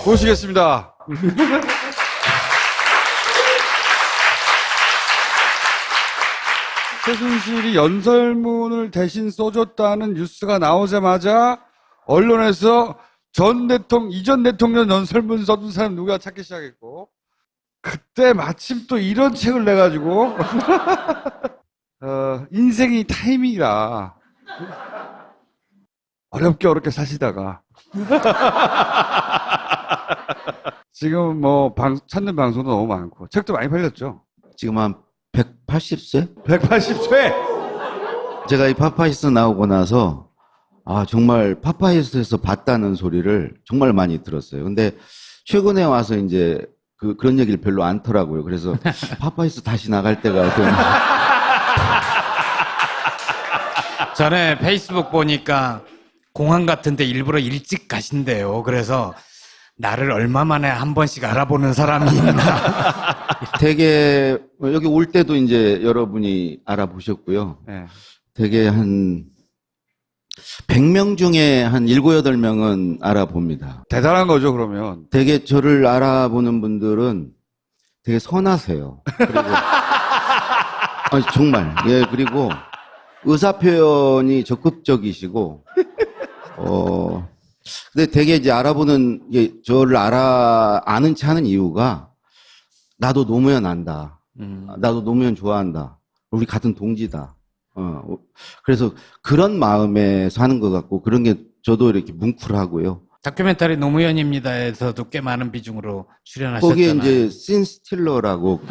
모시겠습니다. 최순실이 연설문을 대신 써줬다는 뉴스가 나오자마자 언론에서 이전 대통령 연설문 써준 사람 누가 찾기 시작했고, 그때 마침 또 이런 책을 내가지고 인생이 타이밍이라 어렵게 사시다가 지금 뭐 찾는 방송도 너무 많고 책도 많이 팔렸죠. 지금 한 180세? 180세? 제가 이 파파이스 나오고 나서 정말 파파이스에서 봤다는 소리를 정말 많이 들었어요. 근데 최근에 와서 이제 그런 얘기를 별로 안 더라고요. 그래서 파파이스 다시 나갈 때가 좀 전에 페이스북 보니까 공항 같은데 일부러 일찍 가신대요. 그래서 나를 얼마 만에 한 번씩 알아보는 사람이 있나. 되게 여기 올 때도 이제 여러분이 알아보셨고요. 네. 되게 한 100명 중에 한 7, 8명은 알아봅니다. 대단한 거죠, 그러면. 되게 저를 알아보는 분들은 되게 선하세요. 그리고 정말. 예, 그리고 의사 표현이 적극적이시고 근데 되게 이제 알아보는 저를 아는 체 하는 이유가 나도 노무현 안다. 나도 노무현 좋아한다. 우리 같은 동지다. 그래서 그런 마음에서 하는 것 같고, 그런 게 저도 이렇게 뭉클하고요. 다큐멘터리 노무현입니다에서도 꽤 많은 비중으로 출연하셨잖아요. 거기에 이제 씬스틸러라고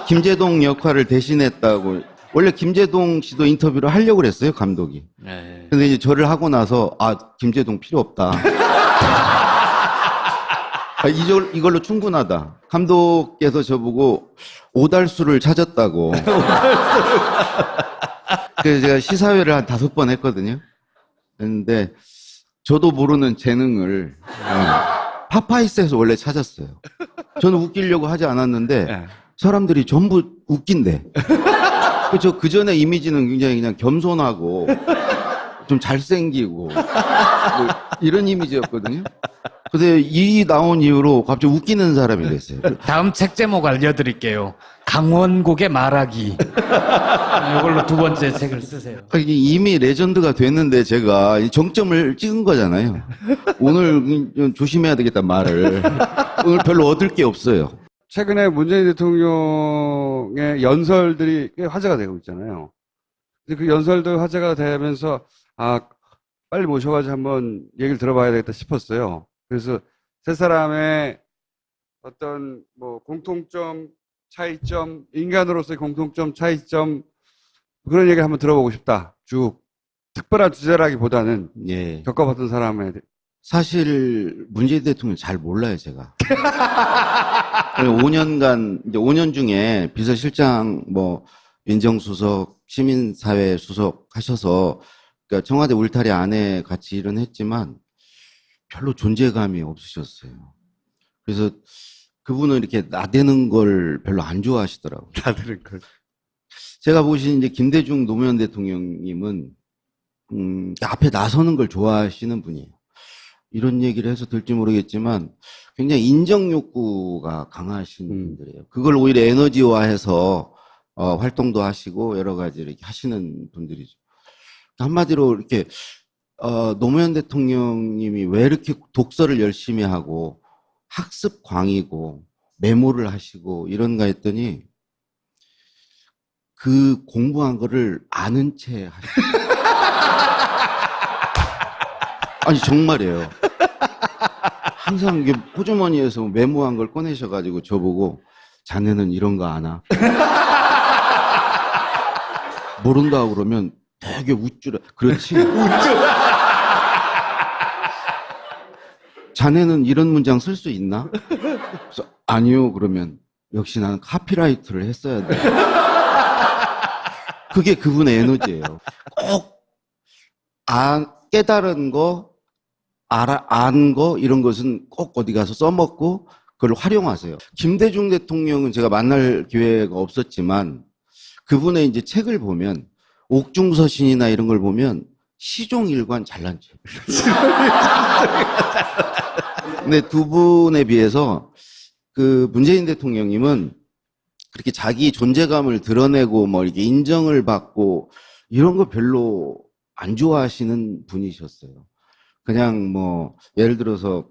김제동 역할을 대신했다고. 원래 김제동 씨도 인터뷰를 하려고 그랬어요, 감독이. 네. 근데 이제 저를 하고 나서 김제동 필요 없다. 이걸로 충분하다. 감독께서 저보고 오달수를 찾았다고. 그래서 제가 시사회를 한 5번 했거든요. 근데 저도 모르는 재능을 파파이스에서 원래 찾았어요. 저는 웃기려고 하지 않았는데 사람들이 전부 웃긴대. 저 그전에 이미지는 굉장히 그냥 겸손하고 좀 잘생기고 뭐 이런 이미지였거든요. 근데 이 나온 이후로 갑자기 웃기는 사람이 됐어요. 다음 책 제목 알려드릴게요. 강원국의 말하기. 이걸로 2번째 책을 쓰세요. 이미 레전드가 됐는데 제가 정점을 찍은 거잖아요. 오늘 좀 조심해야 되겠다, 말을. 오늘 별로 얻을 게 없어요. 최근에 문재인 대통령의 연설들이 꽤 화제가 되고 있잖아요. 근데 그 연설도 화제가 되면서 빨리 모셔가지고 한번 얘기를 들어봐야 되겠다 싶었어요. 그래서 세 사람의 어떤 뭐 공통점, 차이점, 인간으로서의 공통점, 차이점, 그런 얘기 한번 들어보고 싶다. 쭉 특별한 주제라기보다는 예. 겪어봤던 사람에 사실 문재인 대통령 잘 몰라요, 제가. 5년간 이제 5년 중에 비서실장, 민정수석, 시민사회 수석 하셔서, 그러니까 청와대 울타리 안에 같이 일은 했지만 별로 존재감이 없으셨어요. 그래서 그분은 이렇게 나대는 걸 별로 안 좋아하시더라고요. 나대는 걸. 제가 보신 이제 김대중 노무현 대통령님은 앞에 나서는 걸 좋아하시는 분이에요. 이런 얘기를 해서 될지 모르겠지만 굉장히 인정 욕구가 강하신 분들이에요. 그걸 오히려 에너지화해서 활동도 하시고 여러 가지 이렇게 하시는 분들이죠. 한마디로 이렇게 노무현 대통령님이 왜 이렇게 독서를 열심히 하고 학습 광이고 메모를 하시고 이런가 했더니 그 공부한 거를 아는 채 하시고 아니 정말이에요. 항상 이게 호주머니에서 메모한 걸 꺼내셔가지고 저보고 자네는 이런 거 아나? 모른다고 그러면 되게 웃주라. 그렇지? 자네는 이런 문장 쓸 수 있나? 그래서 아니요. 그러면 역시 나는 카피라이트를 했어야 돼. 그게 그분의 에너지예요. 꼭 깨달은 거, 안 거 이런 것은 꼭 어디 가서 써먹고 그걸 활용하세요. 김대중 대통령은 제가 만날 기회가 없었지만 그분의 이제 책을 보면 옥중서신이나 이런 걸 보면 시종일관 잘난 책. 근데 두 분에 비해서 그 문재인 대통령님은 그렇게 자기 존재감을 드러내고 뭐 이렇게 인정을 받고 이런 거 별로 안 좋아하시는 분이셨어요. 그냥 뭐 예를 들어서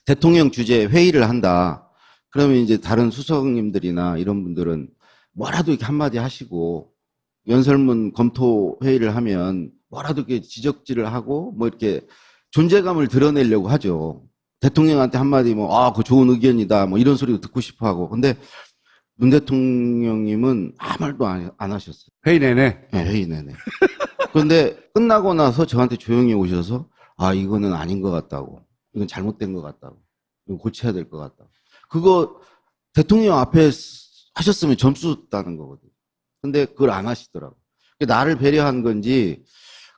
대통령 주재 회의를 한다. 그러면 이제 다른 수석님들이나 이런 분들은 뭐라도 이렇게 한마디 하시고 연설문 검토 회의를 하면 뭐라도 이렇게 지적질을 하고 뭐 이렇게 존재감을 드러내려고 하죠. 대통령한테 한마디 뭐, 그거 좋은 의견이다. 뭐 이런 소리도 듣고 싶어 하고. 근데 문 대통령님은 아무 말도 안 하셨어요. 회의 내내. 네, 회의 내내. 그런데 끝나고 나서 저한테 조용히 오셔서 이거는 아닌 것 같다고. 이건 잘못된 것 같다고. 이거 고쳐야 될 것 같다고. 그거 대통령 앞에 하셨으면 점수 따는 거거든요. 근데 그걸 안 하시더라고. 나를 배려한 건지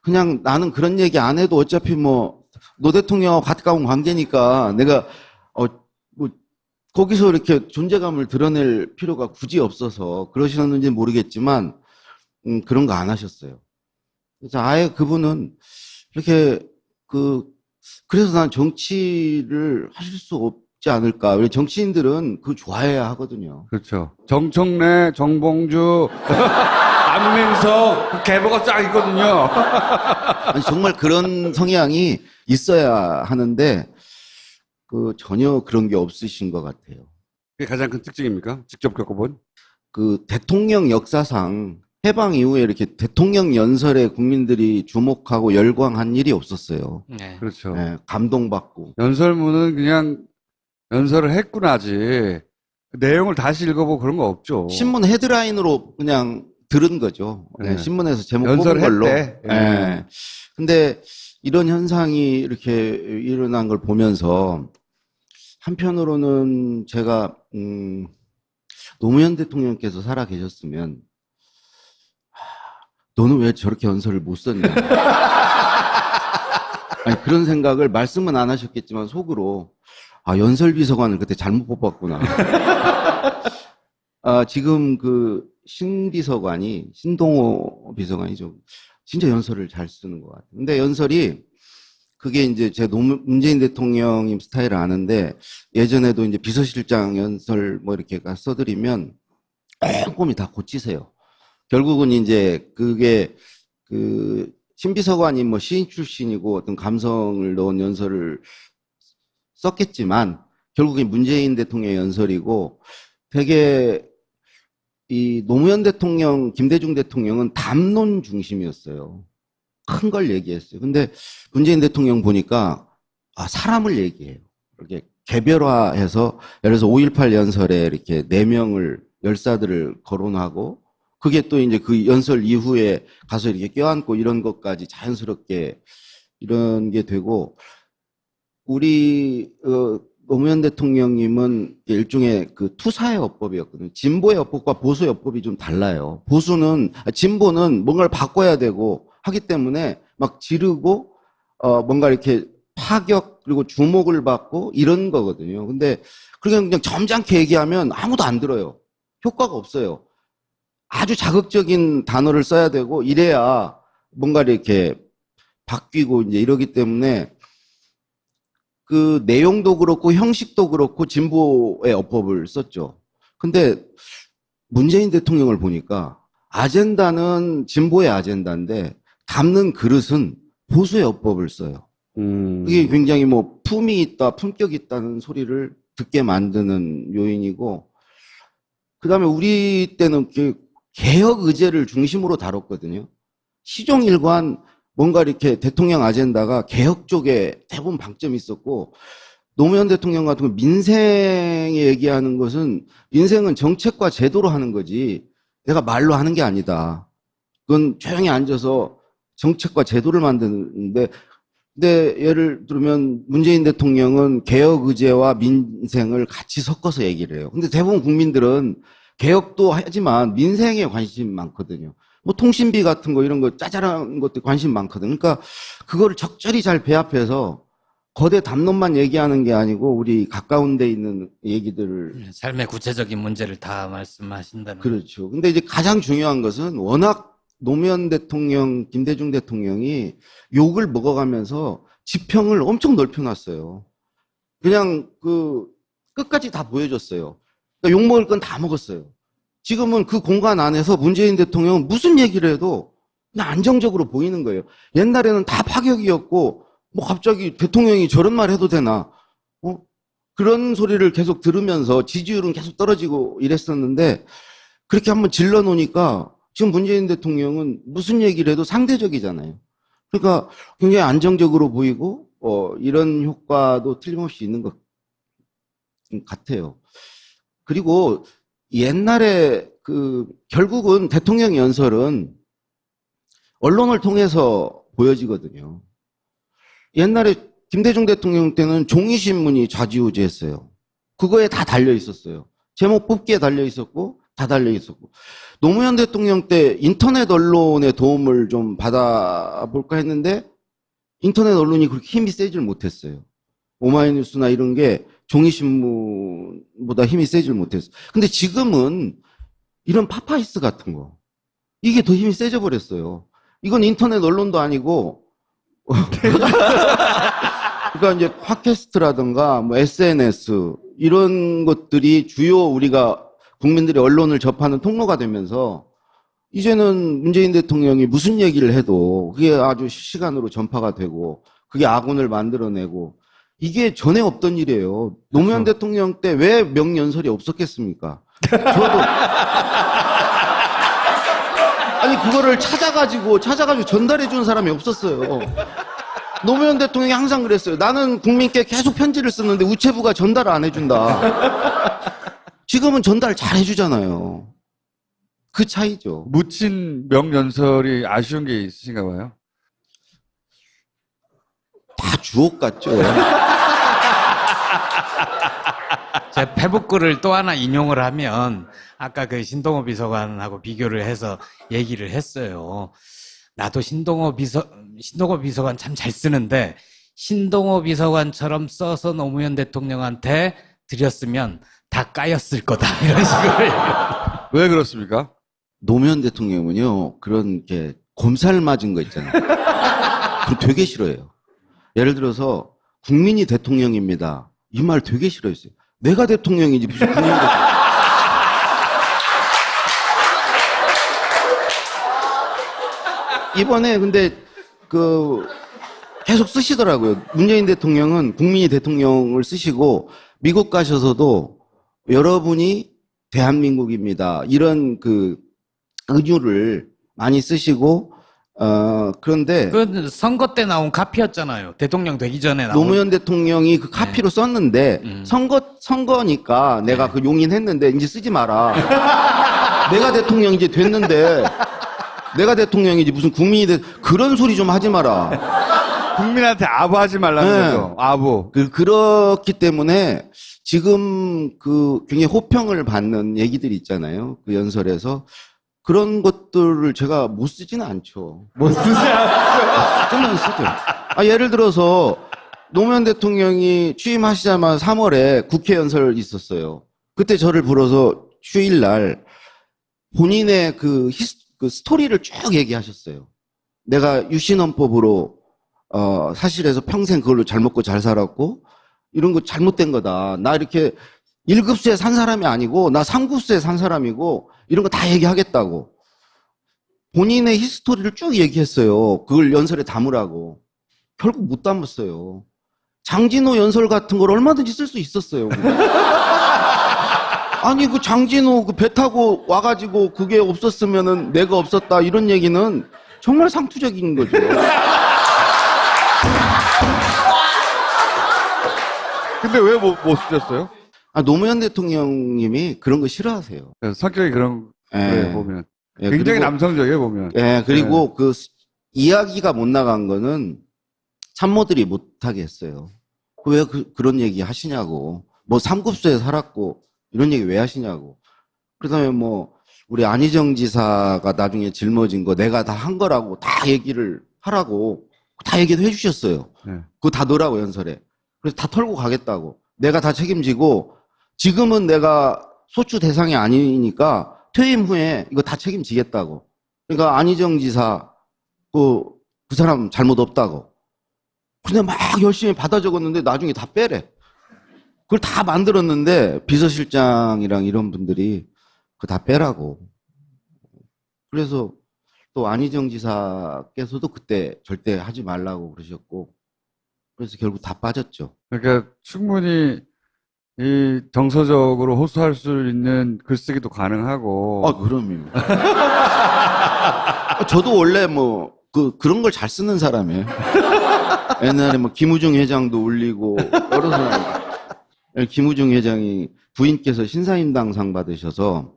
그냥 나는 그런 얘기 안 해도 어차피 뭐 노 대통령하고 가까운 관계니까 내가 뭐 거기서 이렇게 존재감을 드러낼 필요가 굳이 없어서 그러시는지 모르겠지만 그런 거 안 하셨어요. 그래서 아예 그분은 이렇게 그래서 난 정치를 하실 수 없지 않을까. 왜 정치인들은 그거 좋아해야 하거든요. 그렇죠. 정청래, 정봉주, 안민석, 그 계보가 쫙 있거든요. 아니, 정말 그런 성향이 있어야 하는데 전혀 그런 게 없으신 것 같아요. 그게 가장 큰 특징입니까? 직접 겪어본? 대통령 역사상 해방 이후에 이렇게 대통령 연설에 국민들이 주목하고 열광한 일이 없었어요. 네. 그렇죠. 네, 감동받고. 연설문은 그냥 연설을 했구나지. 그 내용을 다시 읽어보고 그런 거 없죠. 신문 헤드라인으로 그냥 들은 거죠. 네, 네. 신문에서 제목 뽑은 걸로. 연설했대. 네. 근데 이런 현상이 이렇게 일어난 걸 보면서 한편으로는 제가 노무현 대통령께서 살아 계셨으면 너는 왜 저렇게 연설을 못 썼냐. 아니, 그런 생각을 말씀은 안 하셨겠지만 속으로 연설비서관을 그때 잘못 뽑았구나. 지금 신비서관이 신동호 비서관이 좀 진짜 연설을 잘 쓰는 것 같아요. 근데 연설이 그게 이제 제 문재인 대통령님 스타일을 아는데 예전에도 이제 비서실장 연설 뭐 이렇게 써드리면 꼼꼼히 다 고치세요. 결국은 이제 그게 신비서관이 뭐 시인 출신이고 어떤 감성을 넣은 연설을 썼겠지만 결국에 문재인 대통령 연설이고 되게 이 노무현 대통령, 김대중 대통령은 담론 중심이었어요. 큰 걸 얘기했어요. 근데 문재인 대통령 보니까 사람을 얘기해요. 이렇게 개별화해서 예를 들어서 5.18 연설에 이렇게 4명을 열사들을 거론하고 그게 또 이제 그 연설 이후에 가서 이렇게 껴안고 이런 것까지 자연스럽게 이런 게 되고 우리 노무현 대통령님은 일종의 투사의 어법이었거든요. 진보의 어법과 보수의 어법이 좀 달라요. 진보는 뭔가를 바꿔야 되고 하기 때문에 막 지르고 뭔가 이렇게 파격 그리고 주목을 받고 이런 거거든요. 근데 그냥 점잖게 얘기하면 아무도 안 들어요. 효과가 없어요. 아주 자극적인 단어를 써야 되고 이래야 뭔가 이렇게 바뀌고 이제 이러기 때문에 그 내용도 그렇고 형식도 그렇고 진보의 어법을 썼죠. 근데 문재인 대통령을 보니까 아젠다는 진보의 아젠다인데 담는 그릇은 보수의 어법을 써요. 이게 굉장히 뭐 품이 있다, 품격이 있다는 소리를 듣게 만드는 요인이고 그다음에 우리 때는 개혁 의제를 중심으로 다뤘거든요. 시종일관 뭔가 이렇게 대통령 아젠다가 개혁 쪽에 대부분 방점이 있었고 노무현 대통령 같은 거 민생 얘기하는 것은 민생은 정책과 제도로 하는 거지 내가 말로 하는 게 아니다. 그건 조용히 앉아서 정책과 제도를 만드는데 근데 예를 들면 문재인 대통령은 개혁 의제와 민생을 같이 섞어서 얘기를 해요. 근데 대부분 국민들은 개혁도 하지만 민생에 관심이 많거든요. 뭐 통신비 같은 거 이런 거 짜잘한 것도 관심 많거든요. 그러니까 그거를 적절히 잘 배합해서 거대 담론만 얘기하는 게 아니고 우리 가까운 데 있는 얘기들을 삶의 구체적인 문제를 다 말씀하신다는. 그렇죠. 근데 이제 가장 중요한 것은 워낙 노무현 대통령, 김대중 대통령이 욕을 먹어가면서 지평을 엄청 넓혀놨어요. 그냥 끝까지 다 보여줬어요. 그러니까 욕먹을 건 다 먹었어요. 지금은 그 공간 안에서 문재인 대통령은 무슨 얘기를 해도 그냥 안정적으로 보이는 거예요. 옛날에는 다 파격이었고, 뭐 갑자기 대통령이 저런 말 해도 되나? 그런 소리를 계속 들으면서 지지율은 계속 떨어지고 이랬었는데, 그렇게 한번 질러 놓으니까 지금 문재인 대통령은 무슨 얘기를 해도 상대적이잖아요. 그러니까 굉장히 안정적으로 보이고, 이런 효과도 틀림없이 있는 것 같아요. 그리고 옛날에 결국은 대통령 연설은 언론을 통해서 보여지거든요. 옛날에 김대중 대통령 때는 종이신문이 좌지우지했어요. 그거에 다 달려 있었어요. 제목 뽑기에 달려 있었고, 다 달려 있었고. 노무현 대통령 때 인터넷 언론의 도움을 좀 받아볼까 했는데, 인터넷 언론이 그렇게 힘이 세질 못했어요. 오마이뉴스나 이런 게 종이신문보다 힘이 세질 못했어요. 근데 지금은 이런 파파이스 같은 거, 이게 더 힘이 세져 버렸어요. 이건 인터넷 언론도 아니고, 그러니까 이제 팟캐스트라든가 뭐 SNS 이런 것들이 주요 우리가 국민들이 언론을 접하는 통로가 되면서 이제는 문재인 대통령이 무슨 얘기를 해도 그게 아주 실시간으로 전파가 되고 그게 아군을 만들어내고 이게 전에 없던 일이에요. 노무현 그렇죠. 대통령 때 왜 명연설이 없었겠습니까? 저도 아니 그거를 찾아가지고 전달해 준 사람이 없었어요. 노무현 대통령이 항상 그랬어요. 나는 국민께 계속 편지를 쓰는데 우체부가 전달을 안 해준다. 지금은 전달 잘 해주잖아요. 그 차이죠. 묻힌 명연설이 아쉬운 게 있으신가 봐요. 다 주옥 같죠. 제 페북글을 또 하나 인용을 하면 아까 그 신동호 비서관하고 비교를 해서 얘기를 했어요. 나도 신동호 비서관 참 잘 쓰는데 신동호 비서관처럼 써서 노무현 대통령한테 드렸으면 다 까였을 거다 이런 식으로. 왜 그렇습니까? 노무현 대통령은요, 그런 게 곰살 맞은 거 있잖아요. 그거 되게 싫어해요. 예를 들어서 국민이 대통령입니다. 이 말 되게 싫어했어요. 내가 대통령이지 무슨 국민이 대통령. 이번에 근데 계속 쓰시더라고요. 문재인 대통령은 국민이 대통령을 쓰시고 미국 가셔서도 여러분이 대한민국입니다. 이런 은유를 많이 쓰시고 그런데 그 선거 때 나온 카피였잖아요. 대통령 되기 전에 나온. 노무현 대통령이 그 카피로 썼는데 선거니까 내가 그 용인했는데 이제 쓰지 마라. 내가 대통령 이제 됐는데 내가 대통령이지 무슨 국민이 그런 소리 좀 하지 마라. 국민한테 아부하지 말라는 네. 거죠. 아부. 그렇기 때문에 지금 굉장히 호평을 받는 얘기들이 있잖아요. 그 연설에서 그런 것들을 제가 못 쓰지는 않죠. 못 쓰지 않죠. 쓰면 쓰죠. 예를 들어서 노무현 대통령이 취임하시자마자 3월에 국회 연설 있었어요. 그때 저를 불러서 휴일날 본인의 그 스토리를 쭉 얘기하셨어요. 내가 유신헌법으로 사실에서 평생 그걸로 잘 먹고 잘 살았고 이런 거 잘못된 거다. 나 이렇게 1급수에 산 사람이 아니고 나 3급수에 산 사람이고 이런 거 다 얘기하겠다고. 본인의 히스토리를 쭉 얘기했어요. 그걸 연설에 담으라고. 결국 못 담았어요. 장진호 연설 같은 걸 얼마든지 쓸 수 있었어요. 아니 그 장진호 배 타고 와가지고 그게 없었으면은 내가 없었다 이런 얘기는 정말 상투적인 거죠. 근데 왜 못 쓰셨어요? 노무현 대통령님이 그런 거 싫어하세요. 성격이 그런 거에 보면. 예, 굉장히 그리고, 남성적이에요, 보면. 예, 그리고 이야기가 못 나간 거는 참모들이 못하게 했어요. 왜 그런 얘기 하시냐고. 뭐 3급수에 살았고 이런 얘기 왜 하시냐고. 그다음에 우리 안희정 지사가 나중에 짊어진 거 내가 다 한 거라고 다 얘기를 하라고 다 얘기도 해주셨어요. 네. 그거 다 넣으라고 연설에. 그래서 다 털고 가겠다고. 내가 다 책임지고 지금은 내가 소추 대상이 아니니까 퇴임 후에 이거 다 책임지겠다고. 그러니까 안희정 지사 그 사람 잘못 없다고. 근데 막 열심히 받아 적었는데 나중에 다 빼래. 그걸 다 만들었는데 비서실장이랑 이런 분들이 그거 다 빼라고. 그래서 또 안희정 지사께서도 그때 절대 하지 말라고 그러셨고, 그래서 결국 다 빠졌죠. 그러니까 충분히 이 정서적으로 호소할 수 있는 글쓰기도 가능하고. 그럼요. 저도 원래 그런 걸 잘 쓰는 사람이에요. 옛날에 김우중 회장도 올리고, 여러 사람. 김우중 회장이 부인께서 신사임당상 받으셔서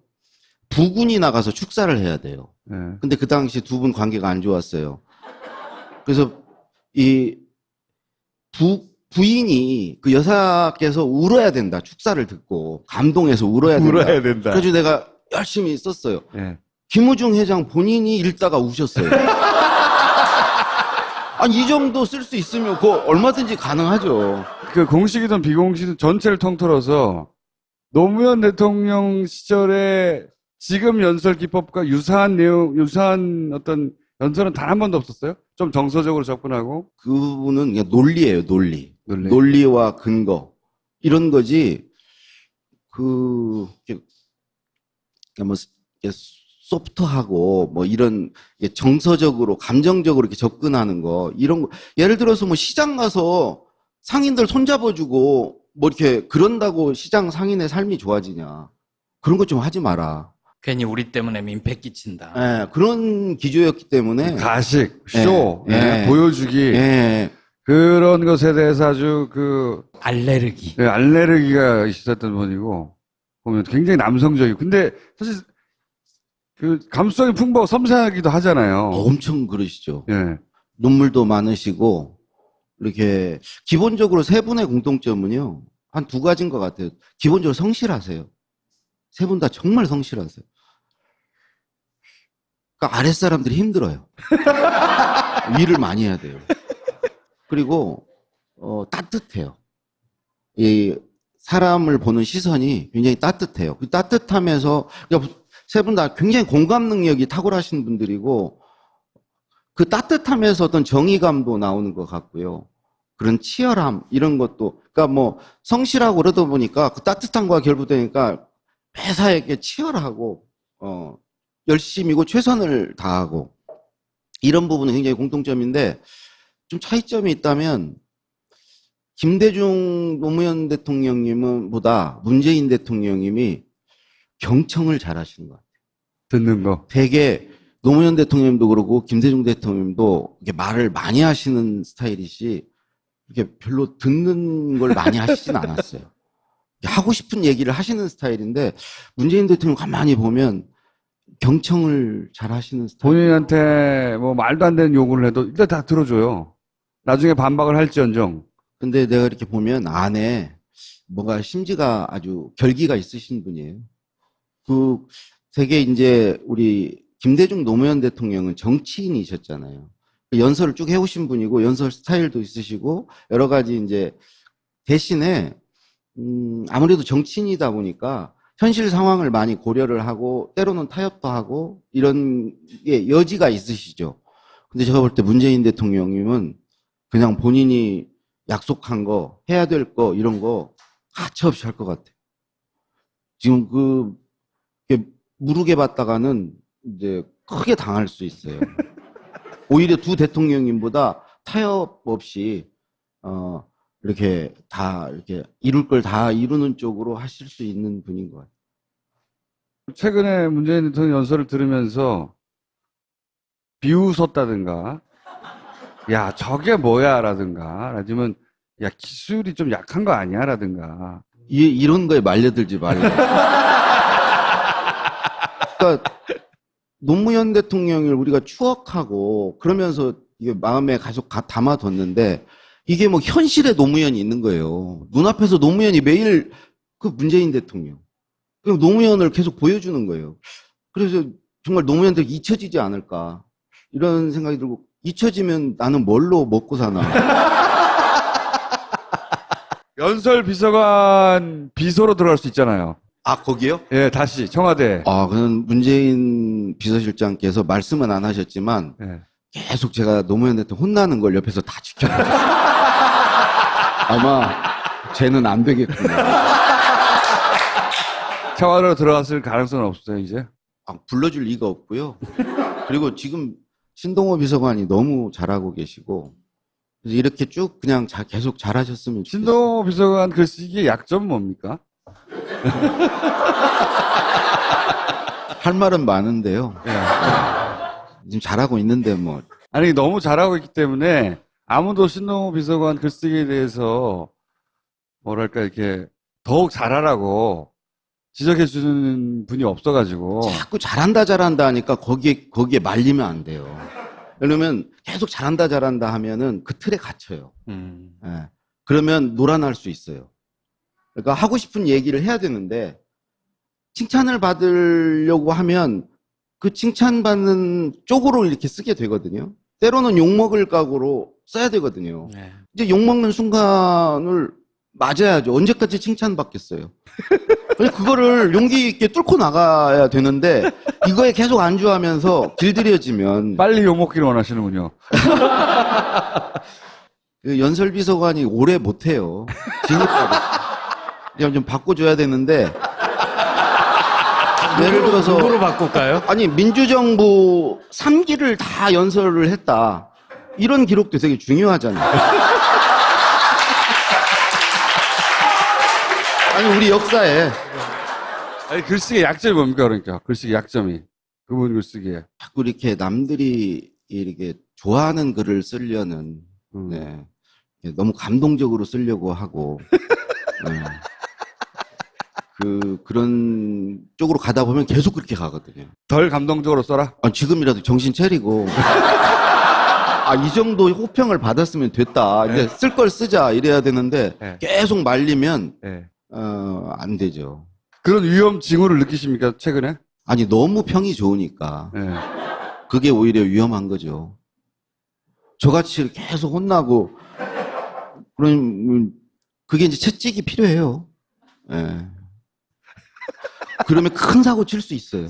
부군이 나가서 축사를 해야 돼요. 네. 근데 그 당시 두 분 관계가 안 좋았어요. 그래서 이 부인이 그 여사께서 울어야 된다. 축사를 듣고 감동해서 울어야 된다. 울어야 된다. 그래서 내가 열심히 썼어요. 네. 김우중 회장 본인이 읽다가 우셨어요. 아니 이 정도 쓸 수 있으면 그거 얼마든지 가능하죠. 그 공식이든 비공식이든 전체를 통틀어서 노무현 대통령 시절에 지금 연설 기법과 유사한 내용, 유사한 어떤 연설은 단 한 번도 없었어요? 좀 정서적으로 접근하고? 그분은 그냥 논리예요, 논리. 논리. 논리와 근거. 이런 거지, 이렇게 소프트하고, 이런, 정서적으로, 감정적으로 이렇게 접근하는 거, 이런 거. 예를 들어서 시장 가서 상인들 손잡아주고, 이렇게, 그런다고 시장 상인의 삶이 좋아지냐. 그런 것 좀 하지 마라. 괜히 우리 때문에 민폐 끼친다. 예, 그런 기조였기 때문에. 가식, 쇼, 예, 보여주기. 예. 그런 것에 대해서 아주 알레르기. 알레르기가 있었던 분이고, 보면 굉장히 남성적이고. 근데 사실 감수성이 풍부하고 섬세하기도 하잖아요. 엄청 그러시죠. 예. 눈물도 많으시고, 이렇게, 기본적으로 세 분의 공통점은요, 한 두 가지인 것 같아요. 기본적으로 성실하세요. 세 분 다 정말 성실하세요. 그러니까 아랫사람들이 힘들어요. 일을 많이 해야 돼요. 그리고, 따뜻해요. 이 사람을 보는 시선이 굉장히 따뜻해요. 그 따뜻하면서, 세 분 다 굉장히 공감 능력이 탁월하신 분들이고, 그 따뜻하면서 어떤 정의감도 나오는 것 같고요. 그런 치열함, 이런 것도, 그러니까 성실하고 그러다 보니까 그 따뜻한 거와 결부되니까 매사에게 치열하고, 열심이고 최선을 다하고, 이런 부분은 굉장히 공통점인데, 좀 차이점이 있다면, 김대중 노무현 대통령님은 보다 문재인 대통령님이 경청을 잘 하시는 것 같아요. 듣는 거. 되게 노무현 대통령님도 그러고 김대중 대통령님도 이렇게 말을 많이 하시는 스타일이시 이렇게 별로 듣는 걸 많이 하시진 않았어요. 하고 싶은 얘기를 하시는 스타일인데 문재인 대통령 가만히 보면 경청을 잘 하시는 스타일. 본인한테 말도 안 되는 요구를 해도 일단 다 들어줘요. 나중에 반박을 할지언정. 근데 내가 이렇게 보면 안에 뭐가 심지가 아주 결기가 있으신 분이에요. 되게 이제 우리 김대중 노무현 대통령은 정치인이셨잖아요. 연설을 쭉 해오신 분이고 연설 스타일도 있으시고 여러 가지 이제 대신에 아무래도 정치인이다 보니까 현실 상황을 많이 고려를 하고 때로는 타협도 하고 이런 게 여지가 있으시죠. 근데 제가 볼 때 문재인 대통령님은 그냥 본인이 약속한 거, 해야 될 거, 이런 거 가차없이 할 것 같아요. 지금 무르게 받다가는 이제 크게 당할 수 있어요. 오히려 두 대통령님보다 타협 없이, 이렇게 이룰 걸 다 이루는 쪽으로 하실 수 있는 분인 것 같아요. 최근에 문재인 대통령 연설을 들으면서 비웃었다든가, 야, 저게 뭐야, 라든가, 아니면, 야, 기술이 좀 약한 거 아니야, 라든가. 이런 거에 말려들지 말고. 그러니까, 노무현 대통령을 우리가 추억하고, 그러면서 이게 마음에 계속 담아뒀는데, 이게 현실에 노무현이 있는 거예요. 눈앞에서 노무현이 매일 문재인 대통령. 그럼 노무현을 계속 보여주는 거예요. 그래서 정말 노무현들 잊혀지지 않을까. 이런 생각이 들고, 잊혀지면 나는 뭘로 먹고 사나. 연설 비서관 비서로 들어갈 수 있잖아요. 아, 거기요? 예, 다시 청와대. 그건 문재인 비서실장께서 말씀은 안 하셨지만, 예. 계속 제가 노무현 대통령 혼나는 걸 옆에서 다 지켜봤어요. 아마 쟤는 안 되겠구나. 청와대로 들어갔을 가능성은 없어요, 이제? 아, 불러줄 리가 없고요. 그리고 지금 신동호 비서관이 너무 잘하고 계시고, 그래서 이렇게 쭉 그냥 계속 잘하셨으면 좋겠어요. 신동호 비서관 글쓰기의 약점은 뭡니까? 할 말은 많은데요. 예. 지금 잘하고 있는데 뭐. 아니, 너무 잘하고 있기 때문에 아무도 신동호 비서관 글쓰기에 대해서 뭐랄까, 이렇게 더욱 잘하라고 지적해주는 분이 없어가지고. 자꾸 잘한다 하니까 거기에 말리면 안 돼요. 왜냐면 계속 잘한다 하면은 그 틀에 갇혀요. 예. 그러면 노란할 수 있어요. 그러니까 하고 싶은 얘기를 해야 되는데 칭찬을 받으려고 하면 그 칭찬받는 쪽으로 이렇게 쓰게 되거든요. 때로는 욕먹을 각오로 써야 되거든요. 네. 이제 욕먹는 순간을 맞아야죠. 언제까지 칭찬받겠어요. 그거를 용기 있게 뚫고 나가야 되는데 이거에 계속 안주하면서 길들여지면 빨리 욕먹기를 원하시는군요. 그 연설비서관이 오래 못해요. 그냥 좀 바꿔줘야 되는데 예를 들어서 누구로 바꿀까요? 아니 민주정부 3기를 다 연설을 했다. 이런 기록도 되게 중요하잖아요. 아니 우리 역사에 아니, 글쓰기의 약점이 뭡니까, 그러니까? 글쓰기 약점이. 그분 글쓰기에. 자꾸 이렇게 남들이 이렇게 좋아하는 글을 쓰려는 네. 너무 감동적으로 쓰려고 하고 네. 그런 쪽으로 가다 보면 계속 그렇게 가거든요. 덜 감동적으로 써라? 아, 지금이라도 정신 차리고 이 정도 호평을 받았으면 됐다. 이제 쓸 걸 쓰자 이래야 되는데 네. 계속 말리면 네. 안 되죠. 그런 위험 징후를 느끼십니까, 최근에? 아니 너무 평이 좋으니까 네. 그게 오히려 위험한 거죠. 저같이 계속 혼나고 그럼 그게 이제 채찍이 필요해요. 예. 그러면 큰 사고 칠 수 있어요.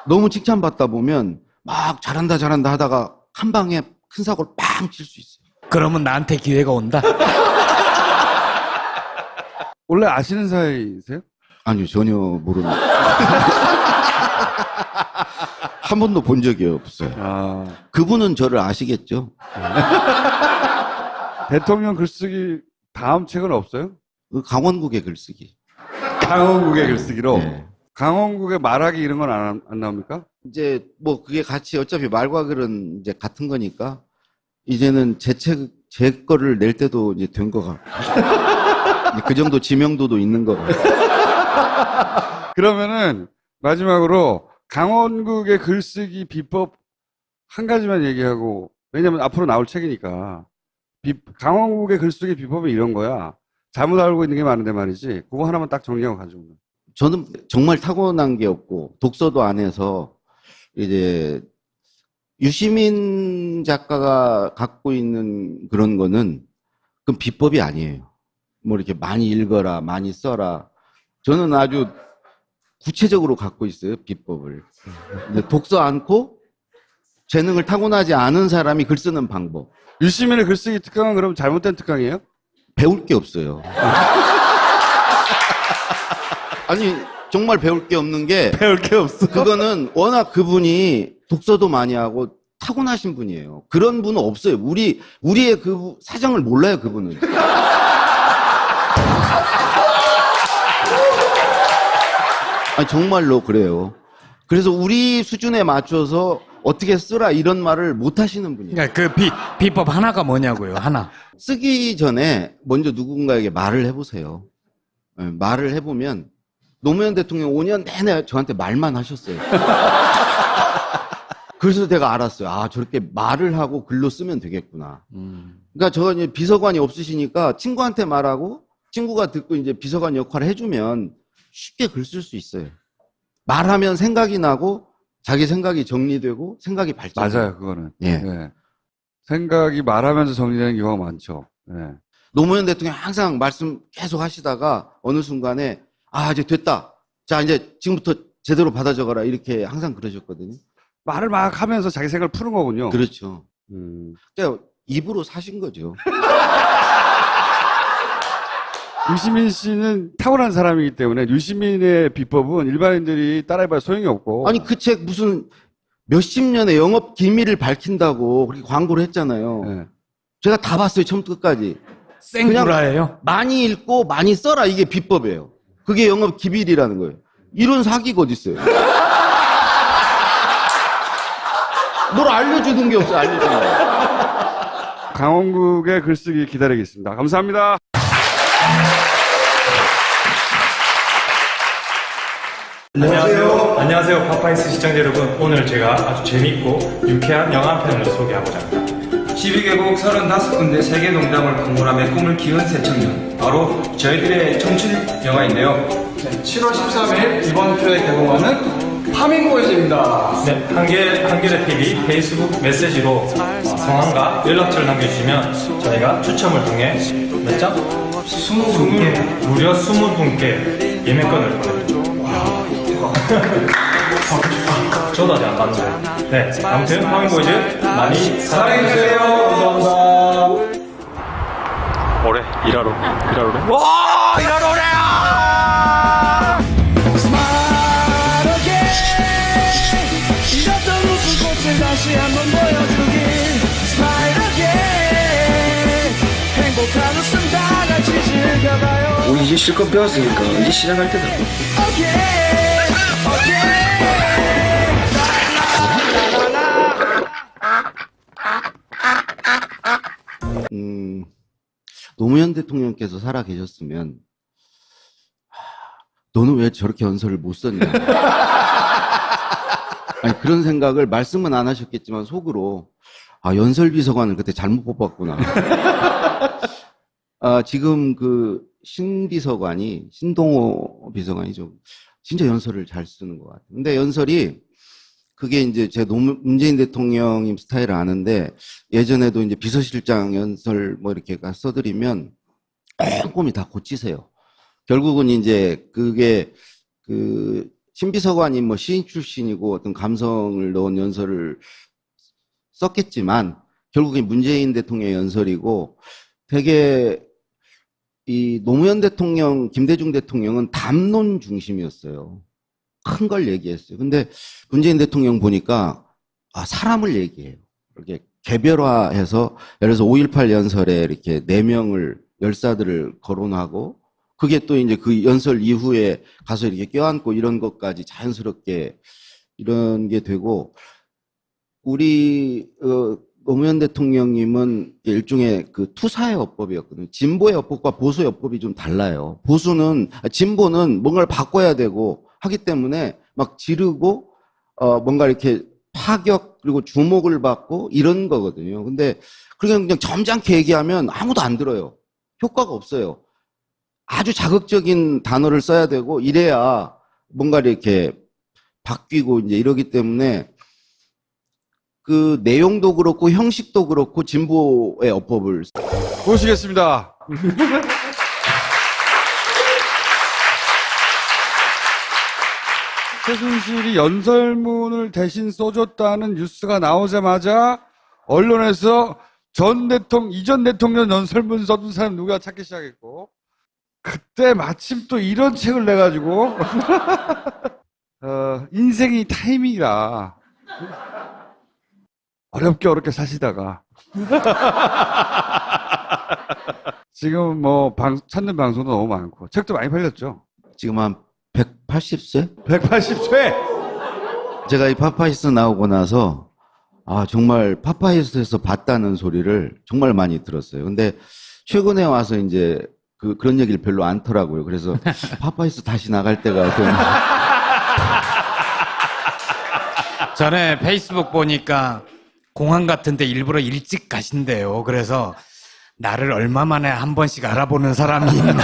너무 칭찬받다 보면 막 잘한다 하다가 한 방에 큰 사고를 빵 칠 수 있어요. 그러면 나한테 기회가 온다? 원래 아시는 사이세요? 아니요, 전혀 모르는. 한 번도 본 적이 없어요. 아, 그분은 저를 아시겠죠? 대통령 글쓰기 다음 책은 없어요? 그 강원국의 글쓰기. 강원국의 글쓰기로? 네. 강원국의 말하기 이런 건 안 나옵니까? 이제 뭐 그게 같이 어차피 말과 글은 이제 같은 거니까 이제는 제 거를 낼 때도 이제 된 거 같고 그 정도 지명도도 있는 거 같고. 그러면은 마지막으로 강원국의 글쓰기 비법 한 가지만 얘기하고, 왜냐면 앞으로 나올 책이니까. 강원국의 글쓰기 비법은 이런 거야. 잘못 알고 있는 게 많은데 말이지. 그거 하나만 딱 정리하고 가지고. 저는 정말 타고난 게 없고 독서도 안 해서 이제 유시민 작가가 갖고 있는 그런 거는 그건 비법이 아니에요. 뭐 이렇게 많이 읽어라, 많이 써라. 저는 아주 구체적으로 갖고 있어요, 비법을. 근데 독서 않고 재능을 타고나지 않은 사람이 글 쓰는 방법. 유시민의 글쓰기 특강은 그럼 잘못된 특강이에요? 배울 게 없어요. 아니, 정말 배울 게 없는 게, 배울 게 없어. 그거는 워낙 그분이 독서도 많이 하고 타고나신 분이에요. 그런 분은 없어요. 우리의 그 사정을 몰라요, 그분은. 아니, 정말로 그래요. 그래서 우리 수준에 맞춰서 어떻게 쓰라 이런 말을 못 하시는 분이에요. 그러니까 그 비법 하나가 뭐냐고요, 하나. 쓰기 전에 먼저 누군가에게 말을 해보세요. 말을 해보면 노무현 대통령 5년 내내 저한테 말만 하셨어요. 그래서 내가 알았어요. 아, 저렇게 말을 하고 글로 쓰면 되겠구나. 그러니까 저 이제 비서관이 없으시니까 친구한테 말하고 친구가 듣고 이제 비서관 역할을 해주면 쉽게 글 쓸 수 있어요. 말하면 생각이 나고 자기 생각이 정리되고 생각이 발전해요. 맞아요, 그거는. 예. 네. 생각이 말하면서 정리되는 경우가 많죠. 네. 노무현 대통령 항상 말씀 계속 하시다가 어느 순간에 이제 됐다. 자, 이제 지금부터 제대로 받아 적어라. 이렇게 항상 그러셨거든요. 말을 막 하면서 자기 생각을 푸는 거군요. 그렇죠. 음. 그러니까 입으로 사신 거죠. 유시민 씨는 타고난 사람이기 때문에 유시민의 비법은 일반인들이 따라해봐야 소용이 없고. 아니, 그 책 무슨 몇십 년의 영업 기밀을 밝힌다고 그렇게 광고를 했잖아요. 네. 제가 다 봤어요, 처음부터 끝까지. 생구라예요? 많이 읽고 많이 써라, 이게 비법이에요. 그게 영업 기밀이라는 거예요. 이런 사기가 어딨어요. 뭘 알려주는 게 없어요, 알려주는 게. 강원국의 글쓰기 기다리겠습니다. 감사합니다. 안녕하세요. 파파이스 시청자 여러분. 오늘 제가 아주 재밌고 유쾌한 영화 한 편을 소개하고자 합니다. 12개국 35군데 세계 농장을 방문하며 꿈을 키운 새 청년. 바로 저희들의 청춘 영화인데요. 7월 13일 이번 주에 개봉하는 파밍보이즈입니다. 네, 한겨레 TV 페이스북 메시지로 성함과 연락처를 남겨주시면 저희가 추첨을 통해 몇 장? 20분께 무려 20분께 예매권을 보내드립니다. 저도 아직 안 봤는데. 네, 아무튼 파밍보이즈 많이 사랑해주세요. 감사합니다. 올해 일하러 오래? 와, 일하러 오래! 잃었던 웃음꽃을 다시 한번 보여주길 Smile again 행복한 웃음 다 같이 즐겨봐요 우리 이제 실컷 배웠으니까 이제 시작할 때다. Again 노무현 대통령께서 살아 계셨으면 너는 왜 저렇게 연설을 못 썼냐. 아니, 그런 생각을 말씀은 안 하셨겠지만 속으로 연설비서관을 그때 잘못 뽑았구나. 지금 그 신동호 비서관이 좀 진짜 연설을 잘 쓰는 것 같아요. 근데 연설이 그게 이제 제가 문재인 대통령님 스타일을 아는데 예전에도 이제 비서실장 연설 뭐 이렇게 써드리면 꼼꼼히 다 고치세요. 결국은 이제 그게 그 신비서관이 뭐 시인 출신이고 어떤 감성을 넣은 연설을 썼겠지만 결국엔 문재인 대통령의 연설이고 되게 이 노무현 대통령, 김대중 대통령은 담론 중심이었어요. 큰 걸 얘기했어요. 근데 문재인 대통령 보니까 사람을 얘기해요. 이렇게 개별화해서 예를 들어서 5.18 연설에 이렇게 4명을 열사들을 거론하고 그게 또 이제 그 연설 이후에 가서 이렇게 껴안고 이런 것까지 자연스럽게 이런 게 되고 우리 노무현 대통령님은 일종의 그 투사의 어법이었거든요. 진보의 어법과 보수의 어법이 좀 달라요. 진보는 뭔가를 바꿔야 되고 하기 때문에 막 지르고 뭔가 이렇게 파격 그리고 주목을 받고 이런 거거든요. 근데 그냥 점잖게 얘기하면 아무도 안 들어요. 효과가 없어요. 아주 자극적인 단어를 써야 되고 이래야 뭔가 이렇게 바뀌고 이제 이러기 때문에 그 내용도 그렇고 형식도 그렇고 진보의 어법을 모시겠습니다. 최순실이 연설문을 대신 써줬다는 뉴스가 나오자마자 언론에서 이전 대통령 연설문 써준 사람 누가 찾기 시작했고 그때 마침 또 이런 책을 내가지고 인생이 타이밍이라 어렵게 사시다가 지금 뭐 찾는 방송도 너무 많고 책도 많이 팔렸죠. 지금 한 180세? 180세! 제가 이 파파이스 나오고 나서 정말 파파이스에서 봤다는 소리를 정말 많이 들었어요. 근데 최근에 와서 이제 그런 얘기를 별로 안 더라고요. 그래서 파파이스 다시 나갈 때가 전에 페이스북 보니까 공항 같은데 일부러 일찍 가신대요. 그래서 나를 얼마 만에 한 번씩 알아보는 사람이 있나.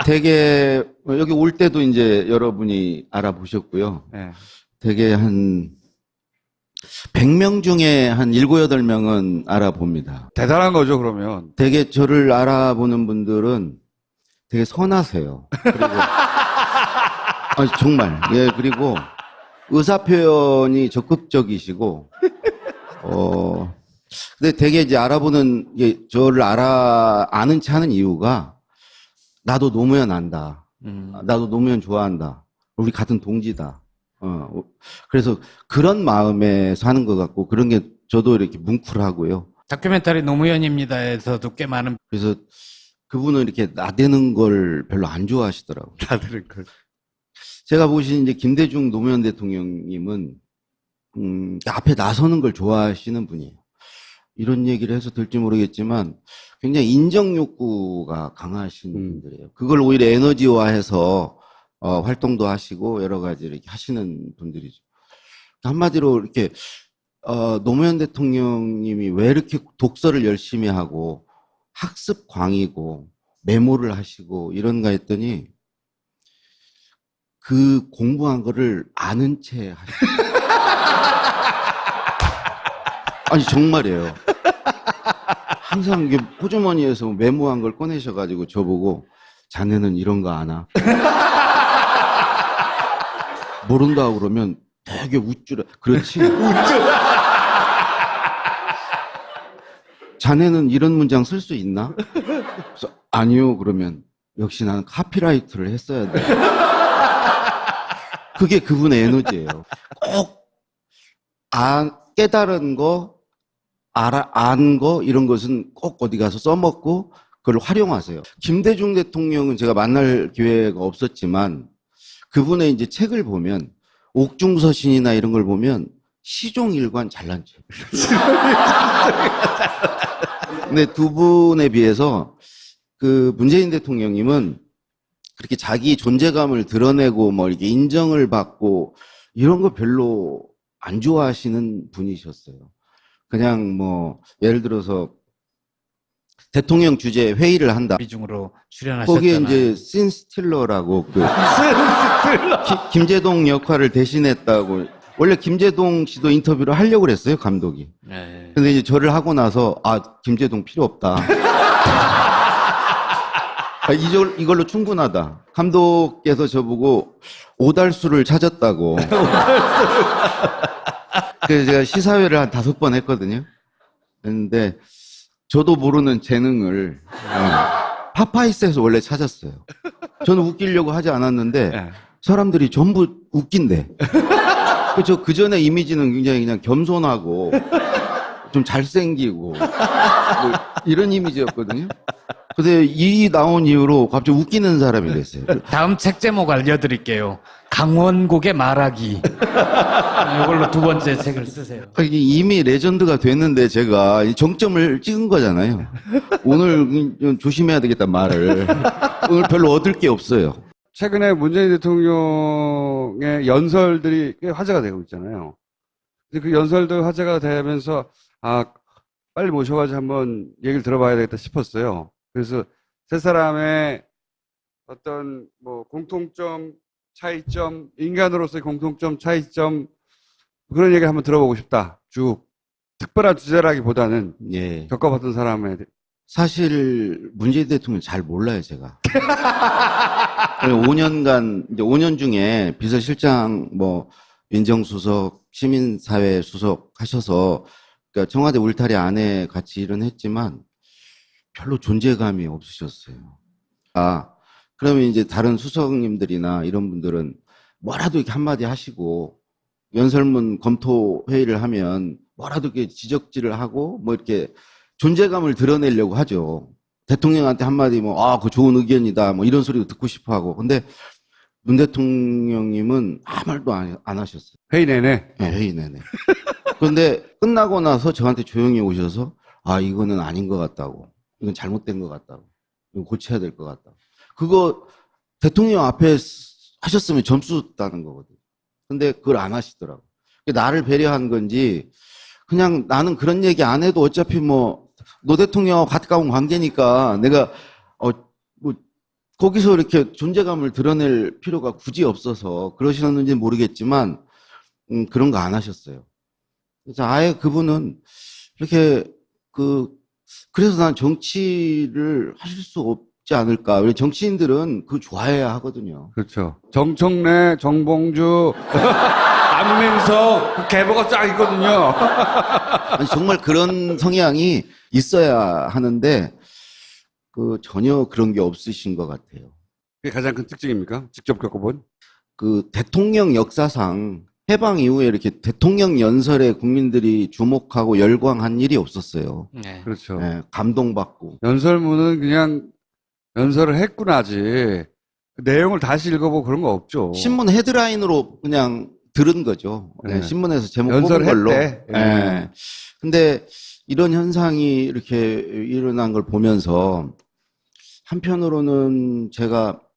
되게 여기 올 때도 이제 여러분이 알아보셨고요. 네. 되게 한 100명 중에 한 7, 8명은 알아봅니다. 대단한 거죠, 그러면. 되게 저를 알아보는 분들은 되게 선하세요. 그리고 정말. 예, 그리고 의사 표현이 적극적이시고 근데 되게 이제 저를 아는 체 하는 이유가 나도 노무현 안다. 나도 노무현 좋아한다. 우리 같은 동지다. 그래서 그런 마음에서 하는 것 같고, 그런 게 저도 이렇게 뭉클하고요. 다큐멘터리 노무현입니다에서도 꽤 많은 그래서 그분은 이렇게 나대는 걸 별로 안 좋아하시더라고요. 다들 그 제가 보신 이제 김대중 노무현 대통령님은, 앞에 나서는 걸 좋아하시는 분이에요. 이런 얘기를 해서 될지 모르겠지만, 굉장히 인정 욕구가 강하신 분들이에요. 그걸 오히려 에너지화해서, 활동도 하시고, 여러 가지 이렇게 하시는 분들이죠. 한마디로 이렇게, 노무현 대통령님이 왜 이렇게 독서를 열심히 하고, 학습광이고, 메모를 하시고, 이런가 했더니, 그 공부한 거를 아는 채 하시고. 아니, 정말이에요. 항상 이게 호주머니에서 메모한 걸 꺼내셔가지고 저보고, 자네는 이런 거 아나? 모른다 그러면 되게 우쭐해. 그렇지? 자네는 이런 문장 쓸 수 있나? 그래서 아니요. 그러면 역시 나는 카피라이트를 했어야 돼. 그게 그분의 에너지예요. 꼭 깨달은 거, 안 거 이런 것은 꼭 어디 가서 써먹고 그걸 활용하세요. 김대중 대통령은 제가 만날 기회가 없었지만 그분의 이제 책을 보면 옥중서신이나 이런 걸 보면 시종일관 잘난 책. 근데 두 분에 비해서 그 문재인 대통령님은 그렇게 자기 존재감을 드러내고 뭐 이렇게 인정을 받고 이런 거 별로 안 좋아하시는 분이셨어요. 그냥 뭐 예를 들어서 대통령 주재 회의를 한다. 비중으로 출연하셨잖아요. 거기에 이제 신 스틸러라고 그 김제동 역할을 대신했다고. 원래 김제동 씨도 인터뷰를 하려고 그랬어요, 감독이. 네. 근데 이제 저를 하고 나서 김제동 필요 없다. 이걸로 충분하다. 감독께서 저보고 오달수를 찾았다고. 그래서 제가 시사회를 한 5번 했거든요. 그런데 저도 모르는 재능을 파파이스에서 원래 찾았어요. 저는 웃기려고 하지 않았는데 사람들이 전부 웃긴대. 저 그 전에 이미지는 굉장히 그냥 겸손하고 좀 잘생기고 뭐 이런 이미지였거든요. 근데 이 나온 이후로 갑자기 웃기는 사람이 됐어요. 다음 책 제목 알려드릴게요. 강원국의 말하기. 이걸로 두 번째 책을 쓰세요. 이미 레전드가 됐는데 제가 정점을 찍은 거잖아요. 오늘 좀 조심해야 되겠다 말을. 오늘 별로 얻을 게 없어요. 최근에 문재인 대통령의 연설들이 꽤 화제가 되고 있잖아요. 근데 그 연설들 화제가 되면서 빨리 모셔가지고 한번 얘기를 들어봐야 되겠다 싶었어요. 그래서 세 사람의 어떤 뭐 공통점, 차이점, 인간으로서의 공통점, 차이점 그런 얘기를 한번 들어보고 싶다. 쭉 특별한 주제라기보다는 예. 겪어봤던 사람의 사실 문재인 대통령 잘 몰라요, 제가. 5년간 이제 5년 중에 비서실장, 뭐 민정수석, 시민사회 수석 하셔서 그러니까 청와대 울타리 안에 같이 일은 했지만 별로 존재감이 없으셨어요. 그러면 이제 다른 수석님들이나 이런 분들은 뭐라도 이렇게 한마디 하시고 연설문 검토 회의를 하면 뭐라도 이렇게 지적질을 하고 뭐 이렇게 존재감을 드러내려고 하죠. 대통령한테 한마디 그거 좋은 의견이다 뭐 이런 소리도 듣고 싶어 하고. 근데 문 대통령님은 아무 말도 안 하셨어요. 회의 내내. 네, 회의 내내. 그런데 끝나고 나서 저한테 조용히 오셔서 이거는 아닌 것 같다고. 이건 잘못된 것 같다고. 이거 고쳐야 될 것 같다고. 그거 대통령 앞에 하셨으면 점수 따는 거거든요. 근데 그걸 안 하시더라고. 나를 배려한 건지 그냥 나는 그런 얘기 안 해도 어차피 노 대통령하고 가까운 관계니까 내가 거기서 이렇게 존재감을 드러낼 필요가 굳이 없어서 그러셨는지는 모르겠지만 그런 거 안 하셨어요. 그래서 아예 그분은 이렇게 그래서 난 정치를 하실 수 없지 않을까. 왜 정치인들은 그거 좋아해야 하거든요. 그렇죠. 정청래, 정봉주, 안민석, 계보가 쫙 있거든요. 아니, 정말 그런 성향이 있어야 하는데 전혀 그런 게 없으신 것 같아요. 그게 가장 큰 특징입니까? 직접 겪어본? 대통령 역사상 해방 이후에 이렇게 대통령 연설에 국민들이 주목하고 열광한 일이 없었어요. 네. 그렇죠. 예, 감동받고. 연설문은 그냥 연설을 했구나지. 그 내용을 다시 읽어보고 그런 거 없죠. 신문 헤드라인으로 그냥 들은 거죠. 네. 신문에서 제목 연설을 뽑은 걸로. 했대. 예. 근데 이런 현상이 이렇게 일어난 걸 보면서 한편으로는 제가